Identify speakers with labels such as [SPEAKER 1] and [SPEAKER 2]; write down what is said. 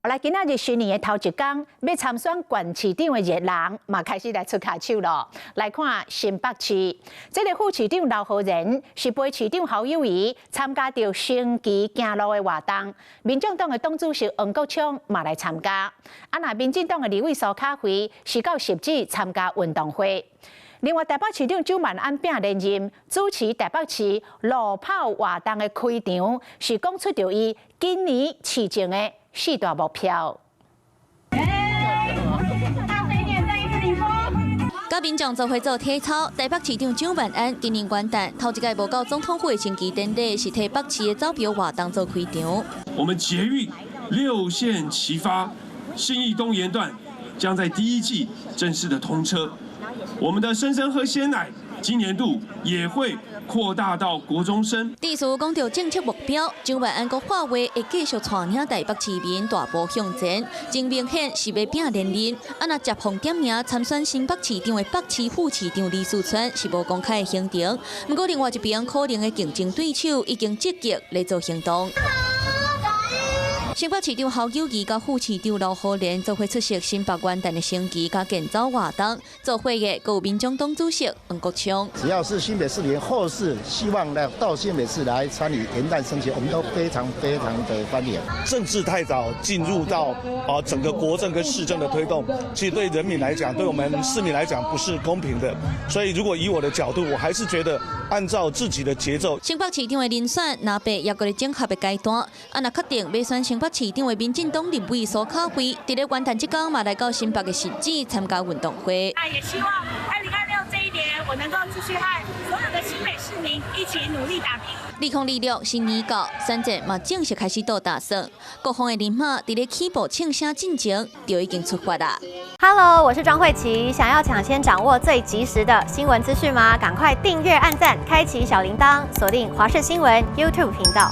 [SPEAKER 1] 来，今仔日新年的头一天，要参选县市长的热人嘛开始来出脚手咯。来看新北市，这个副市长刘浩然是陪市长侯友宜参加到升旗行路的活动，民众党的党主席黄国昌嘛来参加。那民进党的立委苏卡辉是到10指参加运动会。另外，台北市长周万安并连任主持台北市路跑活动的开场，是讲出着伊今年市政的4大目标。
[SPEAKER 2] 甲民众做伙做体操，台北市长蒋万安今年元旦头一届无到总统府的升旗典礼，是替北市的走标活动做开场。
[SPEAKER 3] 我们捷运6线齐发，信义东沿段将在第1季正式的通车。我们的生喝鲜奶今年度也会扩大到国中生。
[SPEAKER 2] 第四讲到政策目标，蒋万安阁话话会继续带领台北市民大步向前，真明显是要拼连任。若接逢点名参选新北市长的北市副市长李树川是无公开的行程，不过另外一边可能的竞争对手已经积极来做行动。新北市长侯友宜甲副市长刘浩然做伙出席新北元旦的升旗甲建造活动，做伙的还有民众党主席黄国昌。
[SPEAKER 4] 只要是新北市民后世希望来到新北市来参与元旦升旗，我们都非常的欢迎。
[SPEAKER 5] 政治太早进入到整个国政跟市政的推动，其实对人民来讲，对我们市民来讲不是公平的。所以如果以我的角度，我还是觉得按照自己的节奏。
[SPEAKER 2] 新北市长的人选若白也搁咧整合的阶段，若确定要选新北市长的民进党立委苏卡辉，伫咧元旦这天嘛来到新北的10指参加运动会。
[SPEAKER 6] 也希望2026这一年，我能够继续和所有的新北市民一起努力打拼。
[SPEAKER 2] 利空利六新年到，选战嘛正式开始到打算，各方的人马伫咧起步庆声进前就已经出发啦。
[SPEAKER 7] Hello， 我是庄慧琪，想要抢先掌握最及时的新闻资讯吗？赶快订阅、按赞、开启小铃铛，锁定华视新闻 YouTube 频道。